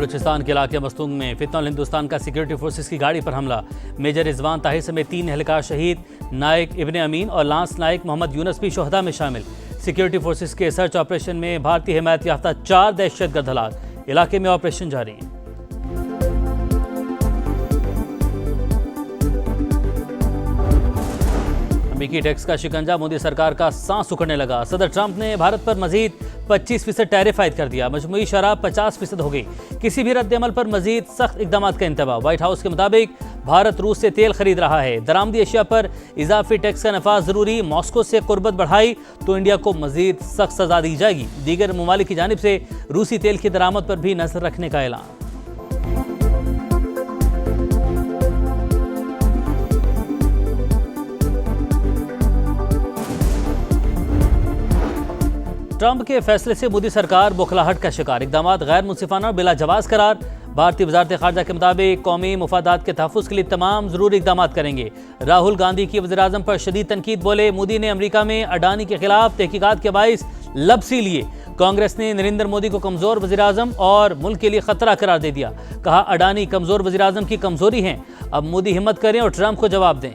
बलूचिस्तान के इलाके मस्तूंग में फितनल हिंदुस्तान का सिक्योरिटी फोर्सेस की गाड़ी पर हमला। मेजर रिजवान ताहिर समेत 3 एहलकार शहीद। नायक इब्ने अमीन और लांस नायक मोहम्मद यूनस भी शोहदा में शामिल। सिक्योरिटी फोर्सेस के सर्च ऑपरेशन में भारतीय हिमायत याफ्ता 4 दहशतगर्द हलाक। इलाके में ऑपरेशन जारी है। अमेरिकी टैक्स का शिकंजा मोदी सरकार का सांस उखड़ने लगा। सदर ट्रंप ने भारत पर मजीद 25% टैरिफ आयद कर दिया। मजमूई शराब 50% हो गई। किसी भी रद्द-ए-अमल पर मजीद सख्त इकदाम का इंतबाह। व्हाइट हाउस के मुताबिक भारत रूस से तेल खरीद रहा है। दरामदी अशिया पर इजाफी टैक्स का नफाज जरूरी। मॉस्को से कुर्बत बढ़ाई तो इंडिया को मजीद सख्त सजा दी जाएगी। दीगर ममालिक की जानिब से रूसी तेल की दरामद पर भी नजर रखने का ऐलान। ट्रंप के फैसले से मोदी सरकार बौखलाहट का शिकार। इकदाम गैर मुंसिफाना और बिला जवाज करार। भारतीय वजारत खारजा के मुताबिक कौमी मुफादात के तहफ़्फ़ुज़ के लिए तमाम ज़रूरी इकदाम करेंगे। राहुल गांधी की वज़ीर आज़म पर शदीद तनकीद। बोले मोदी ने अमरीका में अडानी के खिलाफ तहकीकात के बाइस लबसी लिए। कांग्रेस ने नरेंद्र मोदी को कमज़ोर वज़ीर आज़म और मुल्क के लिए ख़तरा करार दे दिया। कहा अडानी कमज़ोर वज़ीर आज़म की कमज़ोरी है। अब मोदी हिम्मत करें और ट्रंप को जवाब दें।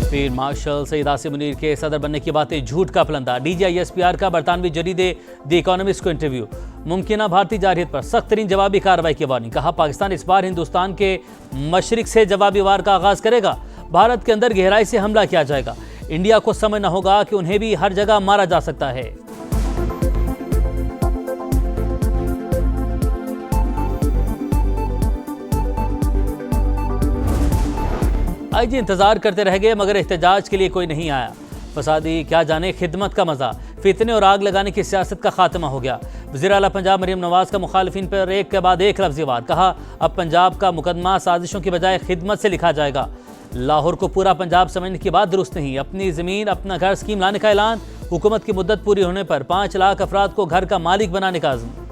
फील्ड मार्शल सईद आसिम मुनीर के सदर बनने की बातें झूठ का फलंदा। DGISPR का बरतानवी जरीदे द इकोनॉमिस्ट को इंटरव्यू। मुमकिन भारतीय जारहियत पर सख्त तरीन जवाबी कार्रवाई की वार्निंग। कहा पाकिस्तान इस बार हिंदुस्तान के मशरिक से जवाबी वार का आगाज करेगा। भारत के अंदर गहराई से हमला किया जाएगा। इंडिया को समझना होगा कि उन्हें भी हर जगह मारा जा सकता है। आईजी इंतजार करते रह गए मगर एहतजाज के लिए कोई नहीं आया। फसादी क्या जाने खिदमत का मजा। फितने और आग लगाने की सियासत का खात्मा हो गया। वज़ीर आला पंजाब मरीम नवाज का मुखालिफिन पर एक के बाद एक लफ्ज़ी वार। कहा अब पंजाब का मुकदमा साजिशों की बजाय खिदमत से लिखा जाएगा। लाहौर को पूरा पंजाब समझने की बात दुरुस्त नहीं। अपनी ज़मीन अपना घर स्कीम लाने का ऐलान। हुकूमत की मुद्दत पूरी होने पर 5 लाख अफराद को घर का मालिक बनाने का आज़म।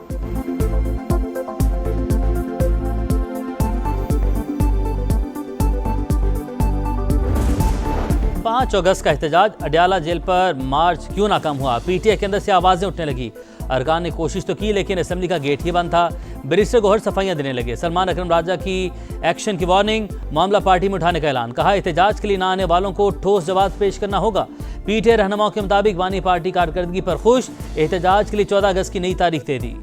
5 अगस्त का एहतजाज। अडयाला जेल पर मार्च क्यों नाकाम हुआ। PTI के अंदर से आवाजें उठने लगी। अरकान ने कोशिश तो की लेकिन असेंबली का गेट ही बंद था। बैरिस्टर गौहर सफाइयां देने लगे। सलमान अकरम राजा की एक्शन की वार्निंग। मामला पार्टी में उठाने का ऐलान। कहा एहतजाज के लिए ना आने वालों को ठोस जवाब पेश करना होगा। PTI रहनुमाओं के मुताबिक बानी पार्टी कारकर्दगी पर खुश। एहतजाज के लिए 14 अगस्त की नई तारीख दे दी।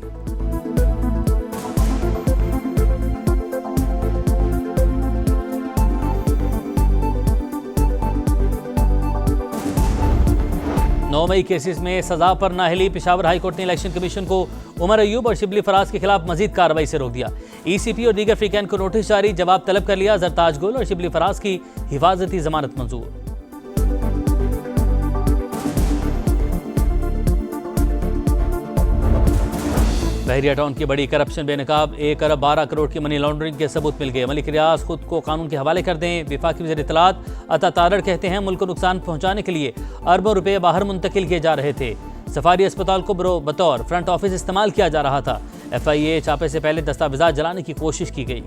नौ मई केसेस में सजा पर नाअहली। पेशावर हाई कोर्ट ने इलेक्शन कमीशन को उमर अयूब और शिबली फराज के खिलाफ मजीद कार्रवाई से रोक दिया। ECP और दीगर फ्रीकैन को नोटिस जारी। जवाब तलब कर लिया। जरताज गुल और शिबली फराज की हिफाजती जमानत मंजूर। बहरिया टाउन की बड़ी करप्शन बेनकाब। 1 अरब 12 करोड़ की मनी लॉन्ड्रिंग के सबूत मिल गए। मलिक रियाज खुद को कानून के हवाले कर दें। वफाकी वज़ीर इत्तलात अता तारड़ कहते हैं मुल्क को नुकसान पहुंचाने के लिए अरबों रुपए बाहर मुंतकिल किए जा रहे थे। सफारी अस्पताल को बतौर फ्रंट ऑफिस इस्तेमाल किया जा रहा था। FIA छापे से पहले दस्तावेजात जलाने की कोशिश की गई।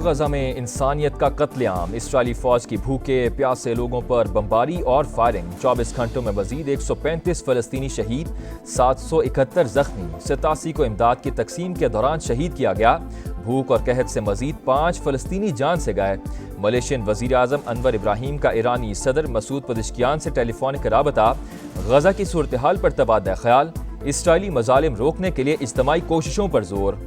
गजा में इंसानियत का कत्लेआम। इसराइली फौज की भूखे प्यासे लोगों पर बमबारी और फायरिंग। 24 घंटों में मजीद 135 फलस्तीनी शहीद, 771 जख्मी। 87 को इमदाद की तकसीम के दौरान शहीद किया गया। भूख और कहत से मजीद 5 फलस्तीनी जान से गए। मलेशियन वजीर आजम अनवर इब्राहिम का ईरानी सदर मसूद पदिश्कियान से टेलीफोनिक राबता। गजा की सूरत हाल पर तबादला ख्याल। इसराइली मजालिम रोकने के लिए इज्तमाई कोशिशों पर जोर।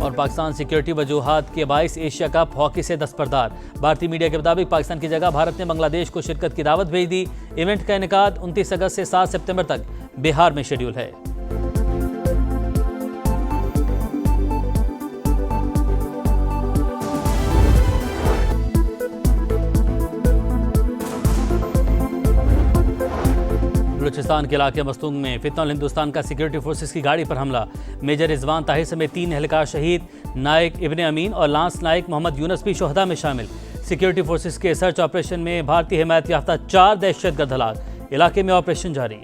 और पाकिस्तान सिक्योरिटी वजूहात के बाइस एशिया कप हॉकी से दस्तबरदार। भारतीय मीडिया के मुताबिक पाकिस्तान की जगह भारत ने बांग्लादेश को शिरकत की दावत भेज दी। इवेंट का इनेकाद 29 अगस्त से 7 सितंबर तक बिहार में शेड्यूल है। बलूचिस्तान के इलाके मस्तूंग में फितनल हिंदुस्तान का सिक्योरिटी फोर्सेस की गाड़ी पर हमला। मेजर रिजवान ताहिर समेत 3 एहलकार शहीद। नायक इब्ने अमीन और लांस नायक मोहम्मद यूनस भी शोहदा में शामिल। सिक्योरिटी फोर्सेस के सर्च ऑपरेशन में भारतीय हिमायत याफ्ता 4 दहशतगर्द हलाक। इलाके में ऑपरेशन जारी।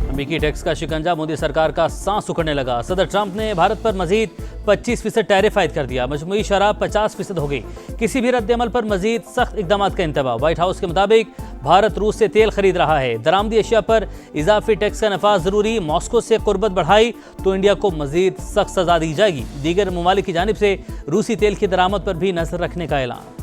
अमेरिकी टैक्स का शिकंजा मोदी सरकार का सांस उखड़ने लगा। सदर ट्रंप ने भारत पर मजीद 25% टैरिफ आयद कर दिया। मजमूई शराब 50% हो गई। किसी भी रद्द-ए-अमल पर मजीद सख्त इकदाम का इंतबाह। व्हाइट हाउस के मुताबिक भारत रूस से तेल खरीद रहा है। दरामदी अशिया पर इजाफी टैक्स का नफाज जरूरी। मॉस्को से कुर्बत बढ़ाई तो इंडिया को मजीद सख्त सजा दी जाएगी। दीगर ममालिक की जानिब से रूसी तेल की दरामद पर भी नजर रखने का ऐलान।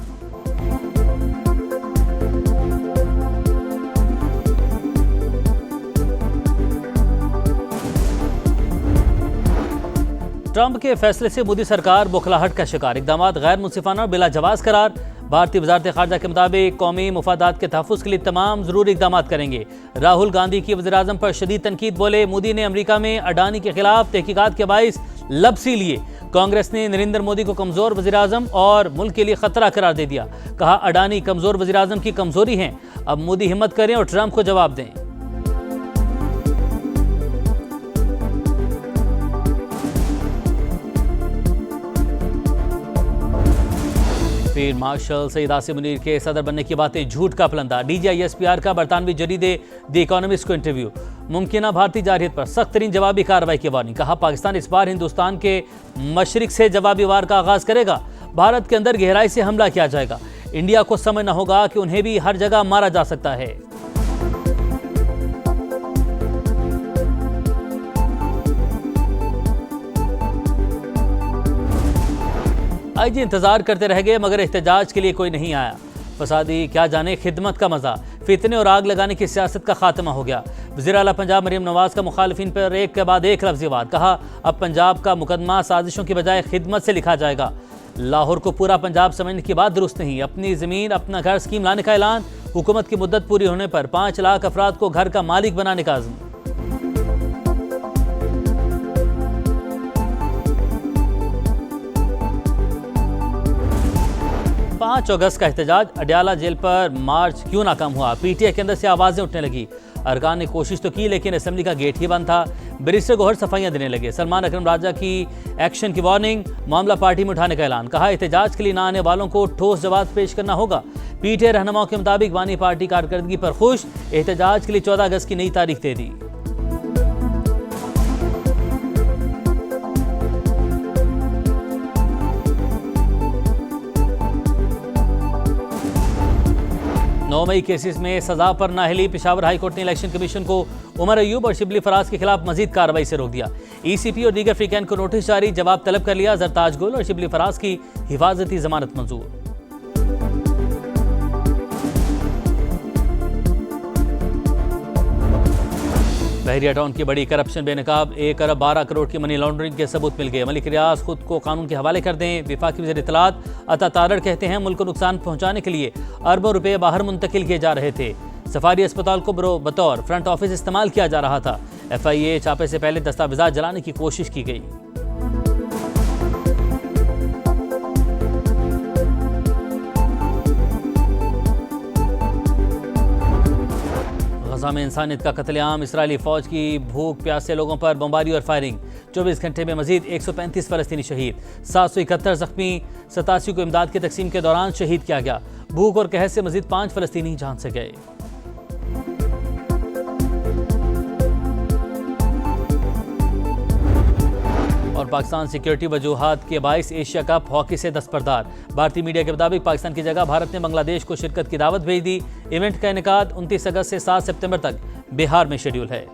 ट्रंप के फैसले से मोदी सरकार बौखलाहट का शिकार। इकदाम गैर मुंसिफाना और बिला जवाज करार। भारतीय वजारत खारजा के मुताबिक कौमी मुफादात के तहफ़्फ़ुज़ के लिए तमाम ज़रूरी इकदाम करेंगे। राहुल गांधी की वज़ीर आज़म पर शदीद तनकीद। बोले, मोदी ने अमरीका में अडानी के खिलाफ तहकीकात के बाइस लबसी लिए। कांग्रेस ने नरेंद्र मोदी को कमज़ोर वज़ीर आज़म और मुल्क के लिए ख़तरा करार दे दिया। कहा, अडानी कमज़ोर वज़ीर आज़म की कमज़ोरी हैं। अब मोदी हिम्मत करें और ट्रंप को जवाब दें। फील्ड मार्शल सईद आसिम मुनीर के सदर बनने की बातें झूठ का पलंदा। DGISPR का बरतानवी जरीदे द इकोनॉमिस्ट को इंटरव्यू। मुमकिन भारतीय जारहियत पर सख्त तरीन जवाबी कार्रवाई की वार्निंग। कहा, पाकिस्तान इस बार हिंदुस्तान के मशरिक से जवाबी वार का आगाज करेगा। भारत के अंदर गहराई से हमला किया जाएगा। इंडिया को समझना होगा कि उन्हें भी हर जगह मारा जा सकता है। IG इंतजार करते रह गए मगर एहतजाज के लिए कोई नहीं आया। फसादी क्या जाने खिदमत का मजा। फितने और आग लगाने की सियासत का खात्मा हो गया। वज़ीर आला पंजाब मरीम नवाज का मुखालिफिन पर एक के बाद एक लफ्ज़ी वार। कहा, अब पंजाब का मुकदमा साजिशों की बजाय खिदमत से लिखा जाएगा। लाहौर को पूरा पंजाब समझने की बात दुरुस्त नहीं। अपनी ज़मीन अपना घर स्कीम लाने का ऐलान। हुकूमत की मुद्दत पूरी होने पर 5 लाख अफराद को घर का मालिक बनाने का अज़्म। 5 अगस्त का एहतजाज। अडयाला जेल पर मार्च क्यों नाकाम हुआ? PTI के अंदर से आवाजें उठने लगी। अरकान ने कोशिश तो की लेकिन असेंबली का गेट ही बंद था। बैरिस्टर गौहर सफाइयां देने लगे। सलमान अकरम राजा की एक्शन की वार्निंग। मामला पार्टी में उठाने का ऐलान। कहा, एहतजाज के लिए ना आने वालों को ठोस जवाब पेश करना होगा। PTI रहनुमाओं के मुताबिक बानी पार्टी कारकर्दगी पर खुश। एहतजाज के लिए 14 अगस्त की नई तारीख दे दी। मई केसेस में सजा पर नाअहली। पेशावर हाई कोर्ट ने इलेक्शन कमीशन को उमर अयूब और शिबली फराज के खिलाफ मजीद कार्रवाई से रोक दिया। ECP और दीगर फ्रीकैन को नोटिस जारी। जवाब तलब कर लिया। जरताज गुल और शिबली फराज की हिफाजती जमानत मंजूर। बहरिया टाउन की बड़ी करप्शन बेनकाब। 1 अरब 12 करोड़ की मनी लॉन्ड्रिंग के सबूत मिल गए। मलिक रियाज खुद को कानून के हवाले कर दें। विफाकी वज़ीर इत्तलात अता तारड़ कहते हैं, मुल्क को नुकसान पहुंचाने के लिए अरबों रुपए बाहर मुंतकिल किए जा रहे थे। सफारी अस्पताल को बतौर फ्रंट ऑफिस इस्तेमाल किया जा रहा था। FIA छापे से पहले दस्तावेजात जलाने की कोशिश की गई। गजा में इंसानियत का कत्लेआम। इसराइली फौज की भूख प्यासे लोगों पर बमबारी और फायरिंग। 24 घंटे में मजीद 135 फलस्तीनी शहीद। 771 जख्मी। 87 को इमदाद की तकसीम के दौरान शहीद किया गया। भूख और कहर से मजीद 5 फलस्तीनी जान से गए। और पाकिस्तान सिक्योरिटी वजूहात के बाइस एशिया कप हॉकी से दस्तबरदार। भारतीय मीडिया के मुताबिक पाकिस्तान की जगह भारत ने बांग्लादेश को शिरकत की दावत भेज दी। इवेंट का इनेकाद 29 अगस्त से 7 सितंबर तक बिहार में शेड्यूल है।